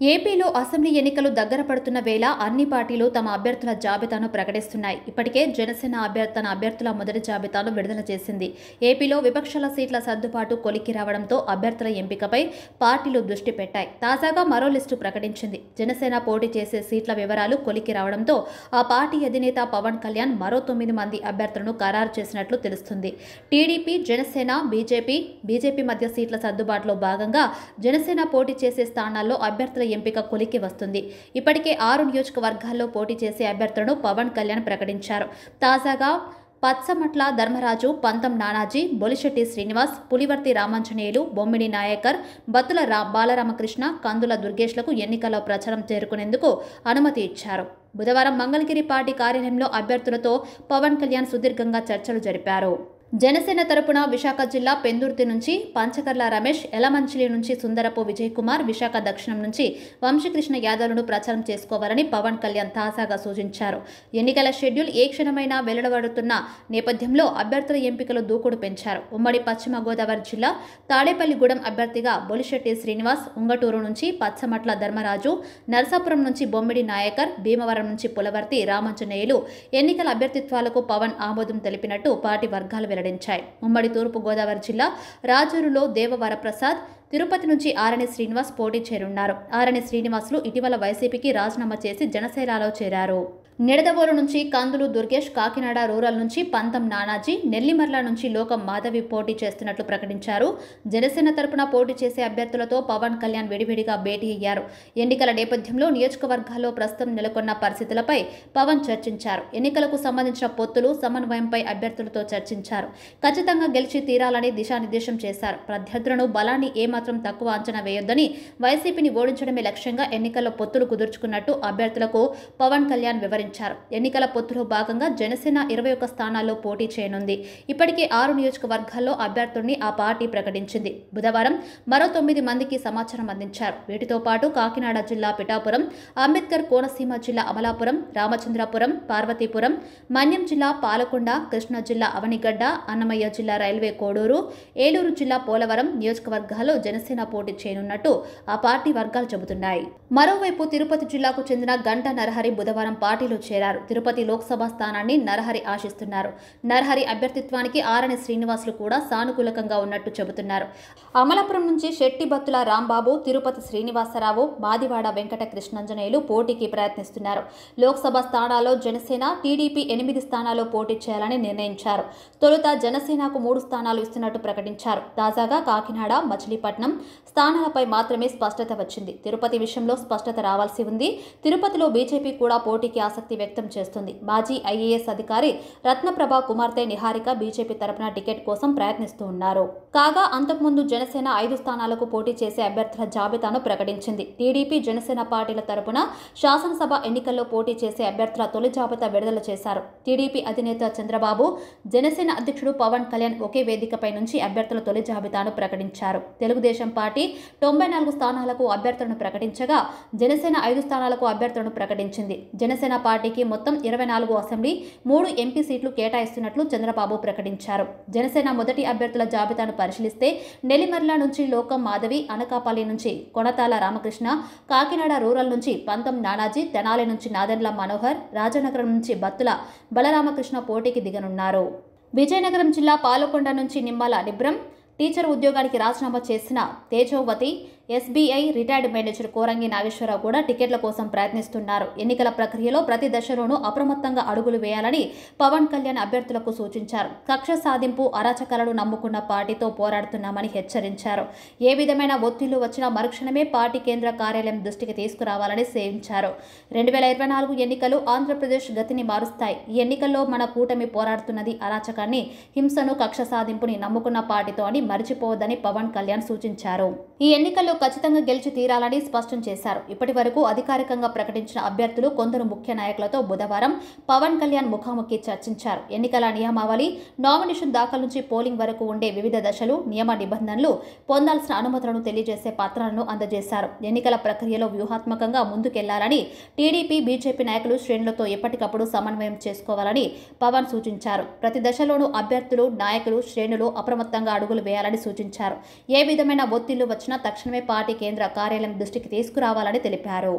ఏపీలో అసెంబ్లీ ఎన్నికలు దగ్గర పడుతున్న వేళ అన్ని పార్టీలు తమ అభ్యర్థుల జాబితాను ప్రకటిస్తున్నాయి. ఇప్పటికే జనసేన తన అభ్యర్థుల మొదటి జాబితాను విడుదల చేసింది. ఏపీలో విపక్షాల సీట్ల సర్దుబాటు కొలిక్కి రావడంతో అభ్యర్థుల ఎంపికపై పార్టీలు దృష్టి పెట్టాయి. తాజాగా మరో లిస్టు ప్రకటించింది. జనసేన పోటీ చేసే సీట్ల వివరాలు కొలిక్కి రావడంతో ఆ పార్టీ అధినేత పవన్ కళ్యాణ్ మరో 9 మంది అభ్యర్థులను ఖరారు చేసినట్లు తెలుస్తుంది. టీడీపీ, జనసేన, బీజేపీ మధ్య సీట్ల సర్దుబాటులో భాగంగా జనసేన పోటీ చేసే స్థానాల్లో అభ్యర్థుల ఎంపిక కొలిక్కి వస్తుంది. ఇప్పటికే 6 నియోజకవర్గాల్లో పోటీ చేసే అభ్యర్థులను పవన్ కళ్యాణ్ ప్రకటించారు. తాజాగా పచ్చమట్ల ధర్మరాజు, పంతం నానాజీ, బొలిశెట్టి శ్రీనివాస్, పులివర్తి రామాంజనేయులు, బొమ్మిడి నాయకర్, బత్తుల బాలరామకృష్ణ, కందుల దుర్గేష్లకు ఎన్నికల్లో ప్రచారం చేరుకునేందుకు అనుమతి ఇచ్చారు. బుధవారం మంగళగిరి పార్టీ కార్యాలయంలో అభ్యర్థులతో పవన్ కళ్యాణ్ సుదీర్ఘంగా చర్చలు జరిపారు. జనసేన తరపున విశాఖ జిల్లా పెందుర్తి నుంచి పంచకర్ల రమేష్, ఎలమంచిలి నుంచి సుందరపు విజయ్ కుమార్, విశాఖ దక్షిణం నుంచి వంశీకృష్ణ యాదవ్లను ప్రచారం చేసుకోవాలని పవన్ కళ్యాణ్ తాజాగా సూచించారు. ఎన్నికల షెడ్యూల్ ఏ క్షణమైనా వెలువడుతున్న నేపథ్యంలో అభ్యర్థుల ఎంపికలు దూకుడు పెంచారు. ఉమ్మడి పశ్చిమ గోదావరి జిల్లా తాడేపల్లిగూడెం అభ్యర్థిగా బొలిశెట్టి శ్రీనివాస్, ఉంగటూరు నుంచి పచ్చమట్ల ధర్మరాజు, నరసాపురం నుంచి బొమ్మిడి నాయకర్, భీమవరం నుంచి పులవర్తి రామాంజనేయులు ఎన్నికల అభ్యర్థిత్వాలకు పవన్ ఆమోదం తెలిపినట్టు పార్టీ వర్గాలు వెల్లడించాయి. ఉమ్మడి తూర్పు గోదావరి జిల్లా రాజూరులో దేవవరప్రసాద్, తిరుపతి నుంచి ఆరణి శ్రీనివాస్ పోటీ చేరున్నారు. ఆరణి శ్రీనివాసులు ఇటీవల వైసీపీకి రాజీనామా చేసి జనసేనలో చేరారు. నిడదవోలు నుంచి కందులు దుర్గేష్, కాకినాడ రూరల్ నుంచి పంతం నానాజీ, నెల్లిమర్ల నుంచి లోకం మాధవి పోటీ చేస్తున్నట్లు ప్రకటించారు. జనసేన తరపున పోటీ చేసే అభ్యర్థులతో పవన్ కళ్యాణ్ విడివిడిగా భేటీ అయ్యారు. ఎన్నికల నేపథ్యంలో నియోజకవర్గాల్లో ప్రస్తుతం నెలకొన్న పరిస్థితులపై పవన్ చర్చించారు. ఎన్నికలకు సంబంధించిన పొత్తులు, సమన్వయంపై అభ్యర్థులతో చర్చించారు. ఖచ్చితంగా గెలిచి తీరాలని దిశానిర్దేశం చేశారు. ప్రత్యర్థులను బలాన్ని ఏమాత్రం తక్కువ అంచనా వేయొద్దని, వైసీపీని ఓడించడమే లక్ష్యంగా ఎన్నికల్లో పొత్తులు కుదుర్చుకున్నట్టు అభ్యర్థులకు పవన్ కళ్యాణ్ వివరించారు. ఎన్నికల పొత్తులో భాగంగా జనసేన 21 స్థానాల్లో పోటీ చేయనుంది. ఇప్పటికే 6 నియోజకవర్గాల్లో అభ్యర్థుల్ని ఆ పార్టీ ప్రకటించింది. బుధవారం మరో 9 మందికి సమాచారం అందించారు. వీటితో పాటు కాకినాడ జిల్లా పిఠాపురం, అంబేద్కర్ కోనసీమ జిల్లా అమలాపురం, రామచంద్రపురం, పార్వతీపురం, మన్యం జిల్లా పాలకొండ, కృష్ణా జిల్లా అవనిగడ్డ, అన్నమయ్య జిల్లా రైల్వే కోడూరు, ఏలూరు జిల్లా పోలవరం నియోజకవర్గాల్లో జనసేన పోటీ చేయనున్నట్టు ఆ పార్టీ వర్గాలు చెబుతున్నాయి. మరోవైపు తిరుపతి జిల్లాకు చెందిన గంట నరహరి బుధవారం పార్టీలో చేరారు. తిరుపతి లోక్సభ స్థానాన్ని నరహరి ఆశిస్తున్నారు. నరహరి అభ్యర్థిత్వానికి ఆరణి శ్రీనివాసులు కూడా సానుకూలంగా ఉన్నట్టు చెబుతున్నారు. అమలాపురం నుంచి శెట్టి బత్తుల రాంబాబు, తిరుపతి శ్రీనివాసరావు, మాదివాడ వెంకట కృష్ణంజనేయులు పోటీకి ప్రయత్నిస్తున్నారు. లోక్సభ స్థానాల్లో జనసేన, టీడీపీ 8 స్థానాల్లో పోటీ చేయాలని నిర్ణయించారు. తొలుత జనసేనకు 3 స్థానాలు ఇస్తున్నట్టు ప్రకటించారు. తాజాగా కాకినాడ, మచిలీపట్నం స్థానాలపై మాత్రమే స్పష్టత వచ్చింది. తిరుపతి విషయంలో స్పష్టత రావాల్సి ఉంది. తిరుపతిలో బీజేపీ కూడా పోటీకి ఆసక్తి వ్యక్తం చేస్తుంది. మాజీ ఐఏఎస్ అధికారి రత్నప్రభ కుమార్తె నిహారిక బీజేపీ తరపున టికెట్ కోసం ప్రయత్నిస్తూ ఉన్నారు. కాగా అంతకుముందు జనసేన 5 స్థానాలకు పోటీ చేసే అభ్యర్థుల జాబితాను ప్రకటించింది. టీడీపీ, జనసేన పార్టీల తరపున శాసనసభ ఎన్నికల్లో పోటీ చేసే అభ్యర్థుల తొలి జాబితా విడుదల చేశారు. టీడీపీ అధినేత చంద్రబాబు, జనసేన అధ్యక్షుడు పవన్ కళ్యాణ్ ఒకే వేదికపై నుంచి అభ్యర్థుల తొలి జాబితాను ప్రకటించారు. తెలుగుదేశం పార్టీ 94 స్థానాలకు అభ్యర్థులను ప్రకటించగా జనసేన 5 స్థానాలకు అభ్యర్థులను ప్రకటించింది. జనసేన పార్టీకి మొత్తం 24 అసెంబ్లీ, 3 ఎంపీ సీట్లు కేటాయిస్తున్నట్లు చంద్రబాబు ప్రకటించారు. జనసేన మొదటి అభ్యర్థుల జాబితాను పరిశీలిస్తే నెల్లిమర్ల నుంచి లోకం మాధవి, అనకాపల్లి నుంచి కొనతాల రామకృష్ణ, కాకినాడ రూరల్ నుంచి పంతం నానాజీ, తెనాలి నుంచి నాదెండ్ల మనోహర్, రాజనగరం నుంచి బత్తుల బలరామకృష్ణ పోటీకి దిగనున్నారు. విజయనగరం జిల్లా పాలకొండ నుంచి నిమ్మల నిబ్రం, టీచర్ ఉద్యోగానికి రాజీనామా చేసిన Tejovati, SBI retired manager Korangi Nageswararao కూడా టికెట్ల కోసం ప్రయత్నిస్తున్నారు. ఎన్నికల ప్రక్రియలో ప్రతి దశలోనూ అప్రమత్తంగా అడుగులు వేయాలని పవన్ కళ్యాణ్ అభ్యర్థులకు సూచించారు. కక్ష సాధింపు, అరాచకాలను నమ్ముకున్న పార్టీతో పోరాడుతున్నామని హెచ్చరించారు. ఏ విధమైన ఒత్తిళ్లు వచ్చినా మరుక్షణమే పార్టీ కేంద్ర కార్యాలయం దృష్టికి తీసుకురావాలని సేవించారు. 2024 ఎన్నికలు ఆంధ్రప్రదేశ్ గతిని మారుస్తాయి. ఈ ఎన్నికల్లో మన కూటమి పోరాడుతున్నది అరాచకాన్ని, హింసను, కక్ష సాధింపుని నమ్ముకున్న పార్టీతో అని మరిచిపోవద్దని పవన్ కళ్యాణ్ సూచించారు. ఈ ఎన్నికల్లో ఖచ్చితంగా గెలిచి తీరాలని స్పష్టం చేశారు. ఇప్పటి వరకు అధికారికంగా ప్రకటించిన అభ్యర్థులు కొందరు ముఖ్య నాయకులతో బుధవారం పవన్ కళ్యాణ్ ముఖాముఖి చర్చించారు. ఎన్నికల నియమావళి, నామినేషన్ దాఖలు నుంచి పోలింగ్ వరకు ఉండే వివిధ దశలు, నియమ నిబంధనలు, పొందాల్సిన అనుమతులను తెలియజేసే పత్రాలను అందజేశారు. ఎన్నికల ప్రక్రియలో వ్యూహాత్మకంగా ముందుకెళ్లాలని టీడీపీ, బీజేపీ నాయకులు, శ్రేణులతో ఎప్పటికప్పుడు సమన్వయం చేసుకోవాలని పవన్ సూచించారు. ప్రతి దశలోనూ అభ్యర్థులు, నాయకులు, శ్రేణులు అప్రమత్తంగా అడుగులు వేయాలని సూచించారు. ఏ విధమైన ఒత్తిళ్లు వచ్చినా తక్షణమే పార్టీ కేంద్ర కార్యాలయం దృష్టికి తీసుకురావాలని తెలిపారు.